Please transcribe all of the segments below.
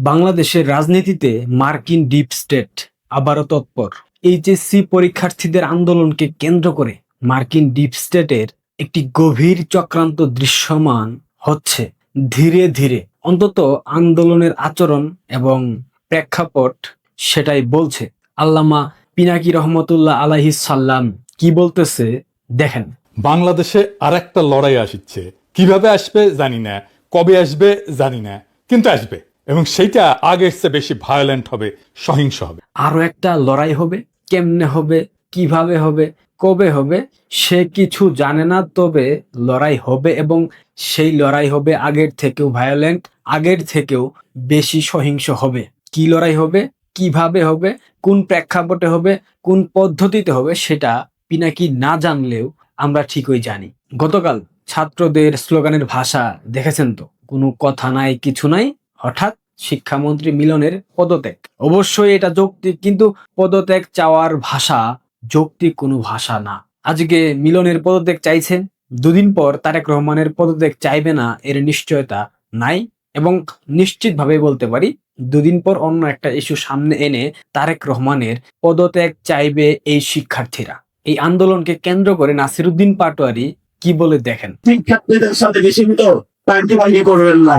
বাংলাদেশের রাজনীতিতে মার্কিন ডিপ স্টেট আবারও তৎপর। এইচএসসি পরীক্ষার্থীদের আন্দোলনকে কেন্দ্র করে মার্কিন ডিপ স্টেটের একটি গভীর চক্রান্ত দৃশ্যমান হচ্ছে ধীরে ধীরে। অন্তত আন্দোলনের আচরণ এবং প্রেক্ষাপট সেটাই বলছে। আল্লামা পিনাকি রহমতুল্লাহ আলাইহিস সাল্লাম কি বলতেছে দেখেন। বাংলাদেশে আর একটা লড়াই আসছে, কিভাবে আসবে জানি না, কবে আসবে জানি না, কিন্তু আসবে এবং সেইটা আগের চেয়ে বেশি ভায়োলেন্ট হবে, সহিংস হবে। আরো একটা লড়াই হবে, কেমনে হবে, কিভাবে হবে, কবে হবে সে কিছু জানে না, তবে লড়াই হবে এবং সেই লড়াই হবে আগের থেকেও ভায়োলেন্ট, আগের থেকেও বেশি সহিংস হবে। কি লড়াই হবে, কিভাবে হবে, কোন প্রেক্ষাপটে হবে, কোন পদ্ধতিতে হবে সেটা পিনাকি না জানলেও আমরা ঠিকই জানি। গতকাল ছাত্রদের স্লোগানের ভাষা দেখেছেন তো? কোনো কথা নাই, কিছু নাই, হঠাৎ শিক্ষামন্ত্রী মিলনের পদত্যাগ। অবশ্যই এটা যৌক্তিক, কিন্তু পদত্যাগ চাওয়ার ভাষা যৌক্তিক কোনো ভাষা না। আজকে মিলনের পদত্যাগ চাইছে, দুদিন পর তারেক রহমানের পদত্যাগ চাইবে না এর নিশ্চয়তা নাই। এবং নিশ্চিতভাবে বলতে পারি দুদিন পর অন্য একটা ইস্যু সামনে এনে তারেক রহমানের পদত্যাগ চাইবে এই শিক্ষার্থীরা। এই আন্দোলনকে কেন্দ্র করে নাসিরউদ্দিন পাটোয়ারি কি বলে দেখেন। শিক্ষার্থীদের সাথে বেশি তো পার্টি বাঙ্গি করবেন না।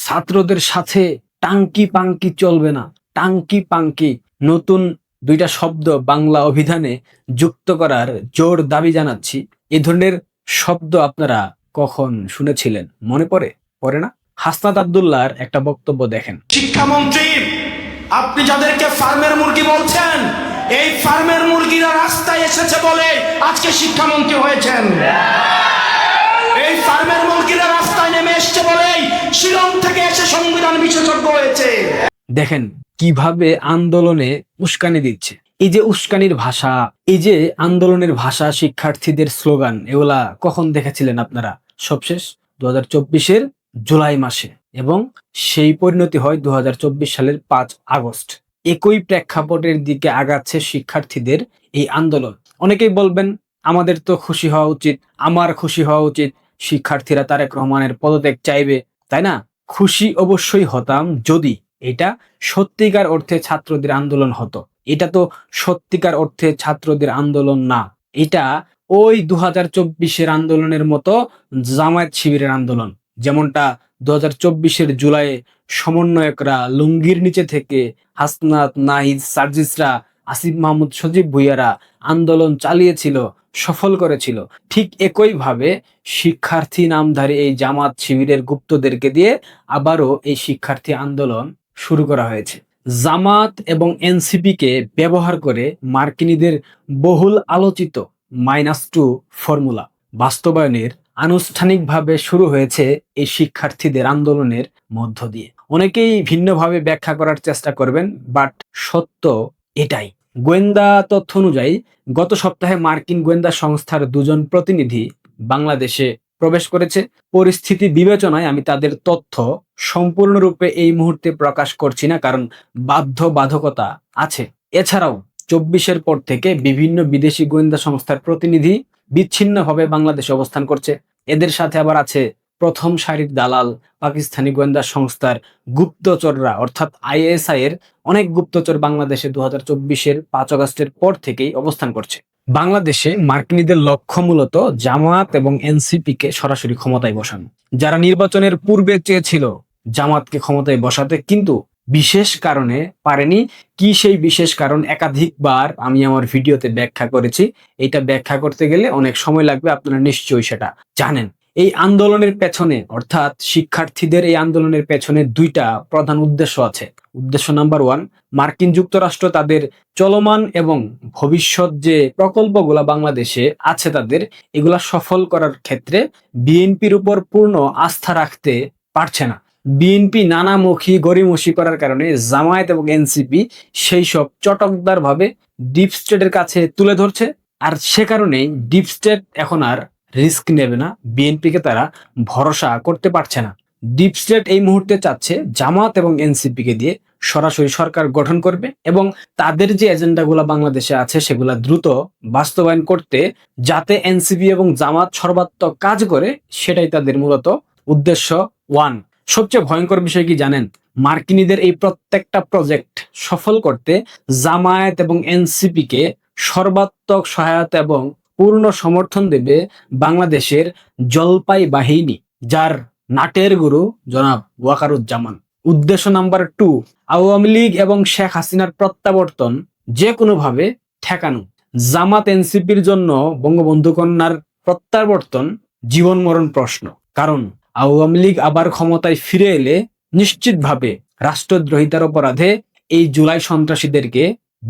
ছাত্রদের সাথে টাঙ্কি পাঙ্কি চলবে না। টাঙ্কি পাঙ্কি নতুন দুইটা শব্দ বাংলা অভিধানে যুক্ত করার জোর দাবি জানাচ্ছি। এই ধরনের শব্দ আপনারা কখন শুনেছিলেন? মনে পড়ে না? হাসনাত আব্দুল্লাহর একটা বক্তব্য দেখেন। শিক্ষামন্ত্রী, আপনি যাদেরকে ফার্মের মুরগি বলছেন, এই ফার্মের মুরগিরা রাস্তায় এসেছে বলে আজকে শিক্ষামন্ত্রী হয়েছেন। এই ফার্মের মুরগিরা রাস্তায় নেমে এসেছে বলেই শিলং থেকে এসে সংবিধান বিশেষজ্ঞ হয়েছে। দেখেন কিভাবে আন্দোলনে উস্কানি দিচ্ছে। এই যে উস্কানির ভাষা, এই যে আন্দোলনের ভাষা, শিক্ষার্থীদের স্লোগান, এগুলা কখন দেখেছিলেন আপনারা? সবশেষ 2024-এর জুলাই মাসে, এবং সেই পরিণতি হয় 2024 সালের 5 আগস্ট। একই প্রেক্ষাপটের দিকে আগাচ্ছে শিক্ষার্থীদের এই আন্দোলন। অনেকেই বলবেন আমাদের তো খুশি হওয়া উচিত, আমার খুশি হওয়া উচিত, শিক্ষার্থীরা তারেক রহমানের পদত্যাগ চাইবে, তাই না? খুশি অবশ্যই হতাম যদি এটা সত্যিকার অর্থে ছাত্রদের আন্দোলন হতো। এটা তো সত্যিকার অর্থে ছাত্রদের আন্দোলন না। এটা ওই 2024-এর আন্দোলনের মতো জামায়াত শিবিরের আন্দোলন, যেমনটা 2024-এর জুলাইয়ে সমন্বয়করা লুঙ্গির নিচে থেকে হাসনাত, নাহিদ, সার্জিসরা, আসিফ মাহমুদ, সজীব ভুইয়ারা আন্দোলন চালিয়েছিল, সফল করেছিল। ঠিক একইভাবে শিক্ষার্থী নামধারী এই জামাত শিবিরের গুপ্তদেরকে দিয়ে আবারও এই শিক্ষার্থী আন্দোলন শুরু করা হয়েছে। জামাত এবং এনসিপি কে ব্যবহার করে মার্কিনীদের বহুল আলোচিত -2 ফর্মুলা বাস্তবায়নের আনুষ্ঠানিকভাবে শুরু হয়েছে এই শিক্ষার্থীদের আন্দোলনের মধ্য দিয়ে। অনেকেই ভিন্নভাবে ব্যাখ্যা করার চেষ্টা করবেন, বাট সত্য এটাই। গোয়েন্দা তথ্য অনুযায়ী গত সপ্তাহে মার্কিন গোয়েন্দা সংস্থার 2জন প্রতিনিধি বাংলাদেশে প্রবেশ করেছে। পরিস্থিতি বিবেচনায় আমি তাদের তথ্য সম্পূর্ণরূপে এই মুহূর্তে প্রকাশ করছি না, কারণ বাধ্যবাধকতা আছে। এছাড়াও 24-এর পর থেকে বিভিন্ন বিদেশি গোয়েন্দা সংস্থার প্রতিনিধি বিচ্ছিন্নভাবে বাংলাদেশে অবস্থান করছে। এদের সাথে আবার আছে প্রথম সারির দালাল পাকিস্তানি গোয়েন্দা সংস্থার গুপ্তচররা, অর্থাৎ আইএসআই এর অনেক গুপ্তচর বাংলাদেশে 2024-এর 5 আগস্টের পর থেকেই অবস্থান করছে। বাংলাদেশে মার্কিনীদের লক্ষ্য মূলত জামাত এবং এনসিপি কে সরাসরি ক্ষমতায় বসানো। যারা নির্বাচনের পূর্বে চেয়েছিল জামাতকে ক্ষমতায় বসাতে, কিন্তু বিশেষ কারণে পারেনি। কি সেই বিশেষ কারণ একাধিকবার আমি আমার ভিডিওতে ব্যাখ্যা করেছি। এটা ব্যাখ্যা করতে গেলে অনেক সময় লাগবে, আপনারা নিশ্চয়ই সেটা জানেন। এই আন্দোলনের পেছনে, অর্থাৎ শিক্ষার্থীদের এই আন্দোলনের পেছনে দুইটা প্রধান উদ্দেশ্য আছে। উদ্দেশ্য নাম্বার 1, মার্কিন যুক্তরাষ্ট্র তাদের চলমান এবং ভবিষ্যৎ যে প্রকল্পগুলা বাংলাদেশে আছে তাদের, এগুলা সফল করার ক্ষেত্রে বিএনপির উপর পূর্ণ আস্থা রাখতে পারছে না। বিএনপি নানামুখী গড়িমসি করার কারণে জামায়াত এবং এনসিপি সেই সব চটকদার ভাবে ডিপ স্টেটের কাছে তুলে ধরছে। আর সে কারণেই ডিপ স্টেট এখন আর রিস্ক নেবে না, বিএনপিকে তারা ভরসা করতে পারছে না। ডিপ স্টেট এই মুহূর্তে চাচ্ছে জামাত এবং এনসিপি কে দিয়ে সরাসরি সরকার গঠন করবে এবং তাদের যে এজেন্ডাগুলো বাংলাদেশে আছে সেগুলা দ্রুত বাস্তবায়ন করতে, যাতে এনসিপি এবং জামাত সর্বাত্মক কাজ করে, সেটাই তাদের মূলত উদ্দেশ্য 1। সবচেয়ে ভয়ঙ্কর বিষয় কি জানেন? মার্কিনীদের এই প্রত্যেকটা প্রজেক্ট সফল করতে জামায়াত এবং এনসিপি কে সর্বাত্মক সহায়তা এবং পূর্ণ সমর্থন দেবে বাংলাদেশের জলপাই বাহিনী, যার নাটের গুরু জনাব ওয়াকারুজ্জামান। উদ্দেশ্য নাম্বার 2, আওয়ামী লীগ এবং শেখ হাসিনার প্রত্যাবর্তন যে কোনোভাবে ঠেকানো। জামাত এনসিপির জন্য বঙ্গবন্ধু কন্যার প্রত্যাবর্তন জীবন মরণ প্রশ্ন, কারণ আওয়ামী লীগ আবার ক্ষমতায় ফিরে এলে নিশ্চিতভাবে রাষ্ট্রদ্রোহিতার অপরাধে এই জুলাই সন্ত্রাসীদেরকে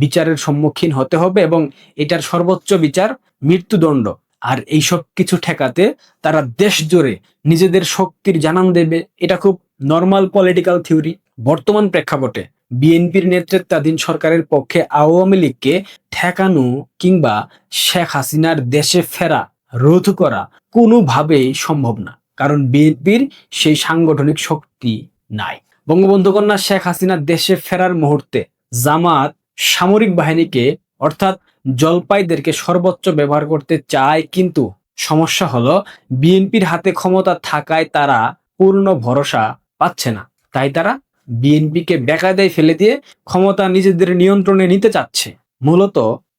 বিচারের সম্মুখীন হতে হবে এবং এটার সর্বোচ্চ বিচার মৃত্যুদণ্ড। আর এইসব কিছু ঠেকাতে তারা দেশ জুড়ে নিজেদের শক্তির জানান দেবে। এটা খুব নর্মাল পলিটিক্যাল থিওরি। বর্তমান প্রেক্ষাপটে বিএনপির নেতৃত্বাধীন সরকারের পক্ষে আওয়ামী লীগকে ঠেকানো কিংবা শেখ হাসিনার দেশে ফেরা রোধ করা কোনোভাবেই সম্ভব না, কারণ বিএনপির সেই সাংগঠনিক শক্তি নাই। বঙ্গবন্ধু কন্যা শেখ হাসিনা দেশে ফেরার মুহূর্তে জামাত সামরিক বাহিনীকে অর্থাৎ জলপাইদেরকে সর্বোচ্চ ব্যবহার করতে চায়, কিন্তু সমস্যা হলো বিএনপির হাতে ক্ষমতা থাকায় তারা পূর্ণ ভরসা পাচ্ছে না। তাই তারা বিএনপিকে বেকায়দায় ফেলে দিয়ে ক্ষমতা নিজেদের নিয়ন্ত্রণে নিতে চাচ্ছে। মূলত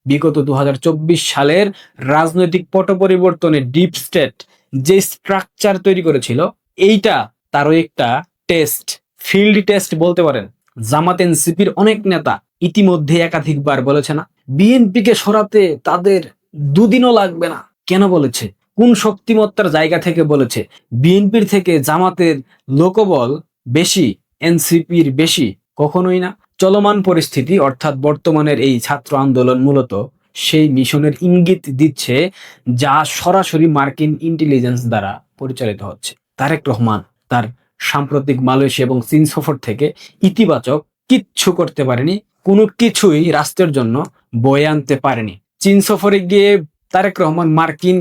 বিগত 2024 সালের রাজনৈতিক পট পরিবর্তনে ডিপ স্টেট যে স্ট্রাকচার তৈরি করেছিল, এইটা তারও একটা টেস্ট, ফিল্ড টেস্ট বলতে পারেন। জামাত এনসিপির অনেক নেতা ইতিমধ্যে একাধিকবার বলেছে না, বিএনপিকে সরাতে তাদের দুদিনও লাগবে না। কেন বলেছে? কোন শক্তিমত্তার জায়গা থেকে বলেছে? বিএনপির থেকে জামাতের লোকবল বেশি, এনসিপির বেশি? কখনোই না। চলমান পরিস্থিতি অর্থাৎ বর্তমানের এই ছাত্র আন্দোলন মূলত সেই মিশনের ইঙ্গিত দিচ্ছে, যা সরাসরি মার্কিন ইন্টেলিজেন্স দ্বারা পরিচালিত হচ্ছে। তারেক রহমান তার সাম্প্রতিক মালয়েশিয়া এবং চীন সফর থেকে ইতিবাচক কিচ্ছু করতে পারেনি, কোনো কিছুই রাষ্ট্রের জন্য বয়ে আনতে পারেনি। চীন সফরে গিয়ে তারেক রহমান মার্কিন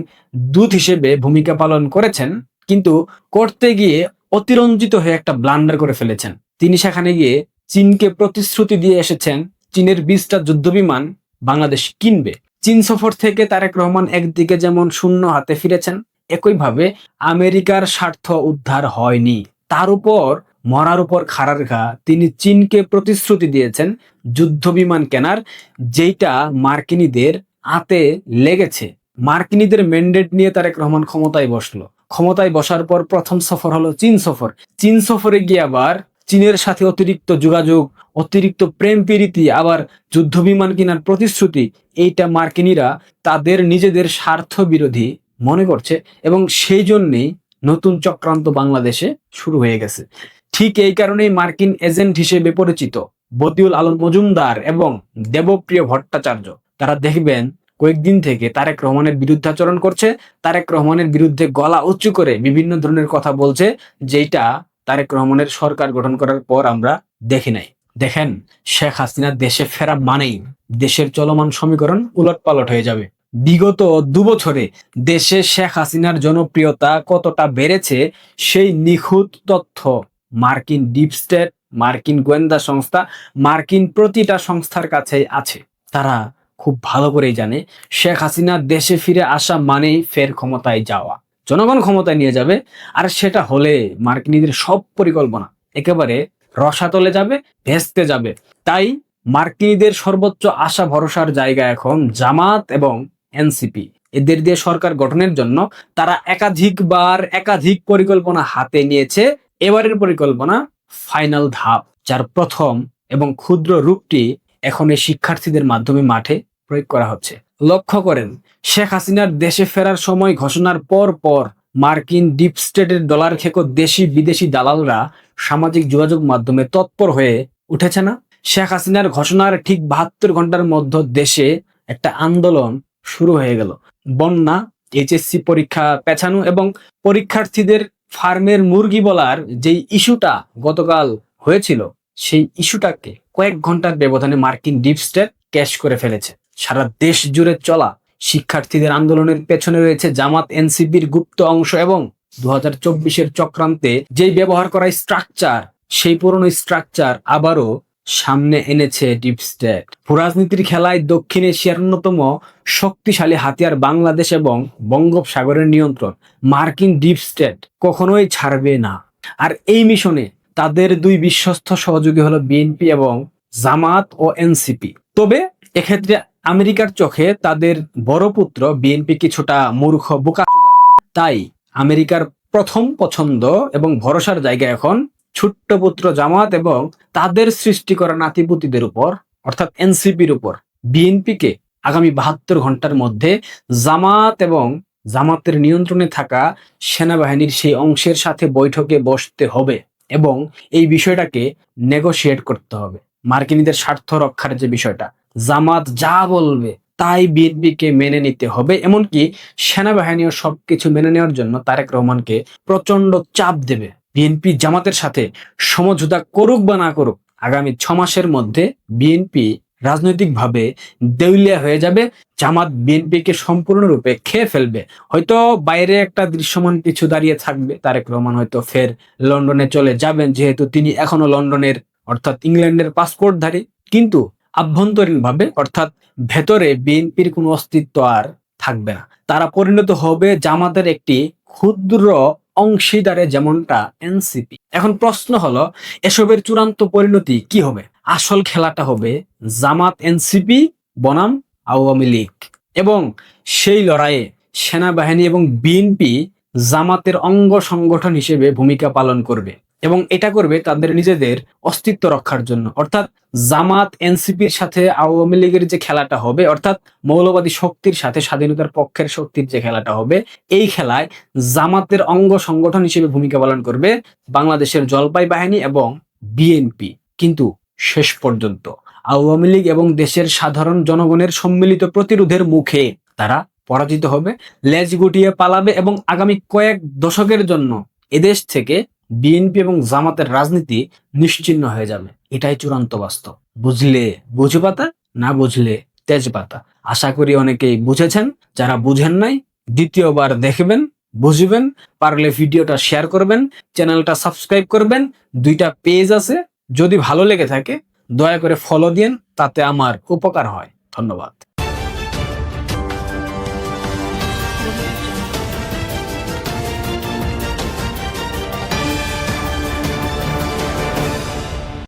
দূত হিসেবে ভূমিকা পালন করেছেন, কিন্তু করতে গিয়ে অতিরঞ্জিত হয়ে একটা ব্লান্ডার করে ফেলেছেন। তিনি সেখানে গিয়ে চীনকে প্রতিশ্রুতি দিয়ে এসেছেন চীনের 20টা যুদ্ধবিমান বাংলাদেশ কিনবে। চীন সফর থেকে তারেক রহমান একদিকে যেমন শূন্য হাতে ফিরেছেন, একইভাবে আমেরিকার স্বার্থ উদ্ধার হয়নি। তার উপর মরার উপর খাড়ার ঘা, তিনি চীনকে প্রতিশ্রুতি দিয়েছেন যুদ্ধবিমান কেনার, যেটা মার্কিনীদের হাতে লেগেছে। মার্কিনীদের ম্যান্ডেট নিয়ে তারেক রহমান ক্ষমতায় বসলো। ক্ষমতায় বসার পর প্রথম সফর হলো চীন সফর। চীন সফরে গিয়ে আবার চীনের সাথে অতিরিক্ত যোগাযোগ, অতিরিক্ত প্রেম প্রীতি, আবার যুদ্ধবিমান কেনার প্রতিশ্রুতি, এইটা মার্কিনীরা তাদের নিজেদের স্বার্থ বিরোধী মনে করছে এবং সেই জন্যেই নতুন চক্রান্ত বাংলাদেশে শুরু হয়ে গেছে। ঠিক এই কারণেই মার্কিন এজেন্ট হিসেবে পরিচিত বদিউল আলম মজুমদার এবং দেবপ্রিয় ভট্টাচার্য, তারা দেখবেন কয়েকদিন থেকে তারেক রহমানের বিরুদ্ধাচরণ করছে, তারেক রহমানের বিরুদ্ধে গলা উঁচু করে বিভিন্ন ধরনের কথা বলছে, যেটা তারেক রহমানের সরকার গঠন করার পর আমরা দেখি নাই। দেখেন, শেখ হাসিনা দেশে ফেরা মানেই দেশের চলমান সমীকরণ উলটপালট হয়ে যাবে। বিগত 2 বছরে দেশে শেখ হাসিনার জনপ্রিয়তা কতটা বেড়েছে সেই নিখুঁত তথ্য মার্কিন ডিপ স্টেট, মার্কিন গোয়েন্দা সংস্থা, মার্কিন প্রতিটা সংস্থার কাছেই আছে। তারা খুব ভালো করেই জানে শেখ হাসিনা দেশে ফিরে আসা মানেই ফের ক্ষমতায় যাওয়া। জনগণ ক্ষমতায় নিয়ে যাবে, আর সেটা হলে মার্কিনীদের সব পরিকল্পনা একেবারে রসাতলে যাবে, ভেস্তে যাবে। তাই মার্কিনীদের সর্বোচ্চ আশা ভরসার জায়গা এখন জামাত এবং এনসিপি। এদের দিয়ে সরকার গঠনের জন্য তারা একাধিক পরিকল্পনা হাতে নিয়েছে। এবারের পরিকল্পনা ফাইনাল ধাপ, যার প্রথম এবং ক্ষুদ্র রূপটি এখন এই শিক্ষার্থীদের মাধ্যমে মাঠে প্রয়োগ করা হচ্ছে। লক্ষ্য করেন, শেখ হাসিনার দেশে ফেরার সময় ঘোষণার পর মার্কিন ডিপ স্টেটের ডলার খেকো দেশি বিদেশি দালালরা সামাজিক যোগাযোগ মাধ্যমে তৎপর হয়ে উঠেছে না? শেখ হাসিনার ঘোষণার ঠিক 72 ঘন্টার মধ্যে দেশে একটা আন্দোলন শুরু হয়ে গেল। বন্যা, এইচএসসি পরীক্ষা পেছানো এবং পরীক্ষার্থীদের ফার্মের মুরগি বলার যেই ইস্যুটা গতকাল হয়েছিল, সেই ইস্যুটাকে কয়েক ঘন্টার ব্যবধানে মার্কিন ডিপ স্টেট ক্যাশ করে ফেলেছে। সারা দেশ জুড়ে চলা শিক্ষার্থীদের আন্দোলনের পেছনে রয়েছে জামাত এনসিপির গুপ্ত অংশ এবং 2024-এর চক্রান্তে যেই ব্যবহার করা স্ট্রাকচার, সেই পুরনো স্ট্রাকচার আবারও সামনে এনেছে ডিপ স্টেট। ভূরাজনীতির খেলায় দক্ষিণ এশিয়ার অন্যতম শক্তিশালী হাতিয়ার বাংলাদেশ এবং বঙ্গোপসাগরের নিয়ন্ত্রণ মার্কিন ডিপ স্টেট কখনোই ছাড়বে না। আর এই মিশনে তাদের দুই বিশ্বস্ত সহযোগী হলো বিএনপি এবং জামাত ও এনসিপি। তবে এক্ষেত্রে আমেরিকার চোখে তাদের বড় পুত্র বিএনপি কিছুটা মূর্খ বোকাচোদা, তাই আমেরিকার প্রথম পছন্দ এবং ভরসার জায়গা এখন ছোট্ট পুত্র জামাত এবং তাদের সৃষ্টি করা নাতিপুতিদের উপর, অর্থাৎ এনসিপির উপর। বিএনপিকে আগামী 72 ঘন্টার মধ্যে জামাত এবং জামাতের নিয়ন্ত্রণে থাকা সেনাবাহিনীর সেই অংশের সাথে বৈঠকে বসতে হবে এবং এই বিষয়টাকে নেগোশিয়েট করতে হবে। মার্কিনীদের স্বার্থ রক্ষার যে বিষয়টা, জামাত যা বলবে তাই বিএনপিকে মেনে নিতে হবে, এমনকি সেনাবাহিনীও সবকিছু মেনে নেওয়ার জন্য তারেক রহমানকে প্রচন্ড চাপ দেবে। বিএনপি জামাতের সাথে সমঝোতা করুক বা না করুক, আগামী 6 মাসের মধ্যে বিএনপি রাজনৈতিকভাবে দেউলিয়া হয়ে যাবে। জামাত বিএনপিকে সম্পূর্ণরূপে খেয়ে ফেলবে। হয়তো বাইরে একটা দৃশ্যমান কিছু দাঁড়িয়ে থাকবে, তারেক রহমান হয়তো ফের লন্ডনে চলে যাবেন, যেহেতু তিনি এখনো লন্ডনের অর্থাৎ ইংল্যান্ডের পাসপোর্টধারী, কিন্তু আভ্যন্তরীণভাবে অর্থাৎ ভেতরে বিএনপির কোনো অস্তিত্ব আর থাকবে না। তারা পরিণত হবে জামাতের একটি ক্ষুদ্র অংশীদারে, যেমনটা এনসিপি। এখন প্রশ্ন হলো, এসবের চূড়ান্ত পরিণতি কি হবে? আসল খেলাটা হবে জামাত এনসিপি বনাম আওয়ামী লীগ, এবং সেই লড়াইয়ে সেনাবাহিনী এবং বিএনপি জামাতের অঙ্গ সংগঠন হিসেবে ভূমিকা পালন করবে, এবং এটা করবে তাদের নিজেদের অস্তিত্ব রক্ষার জন্য। অর্থাৎ জামাত এনসিপির সাথে আওয়ামী লীগের যে খেলাটা হবে, অর্থাৎ মৌলবাদী শক্তির সাথে স্বাধীনতার পক্ষের শক্তির যে খেলাটা হবে, এই খেলায় জামাতের অঙ্গ সংগঠন হিসেবে ভূমিকা পালন করবে বাংলাদেশের জলপাই বাহিনী এবং বিএনপি। কিন্তু শেষ পর্যন্ত আওয়ামী লীগ এবং দেশের সাধারণ জনগণের সম্মিলিত প্রতিরোধের মুখে তারা পরাজিত হবে, লেজ গুটিয়ে পালাবে, এবং আগামী কয়েক দশকের জন্য এদেশ থেকে বিএনপি এবং জামাতের রাজনীতি নিশ্চিহ্ন হয়ে যাবে। এটাই চূড়ান্ত বাস্তব। বুঝলে বুঝপাতা, না বুঝলে তেজপাতা। আশা করি অনেকেই বুঝেছেন। যারা বুঝেন নাই, দ্বিতীয়বার দেখবেন, বুঝবেন। পারলে ভিডিওটা শেয়ার করবেন, চ্যানেলটা সাবস্ক্রাইব করবেন। 2টা পেজ আছে, যদি ভালো লেগে থাকে দয়া করে ফলো দিন, তাতে আমার উপকার হয়। ধন্যবাদ।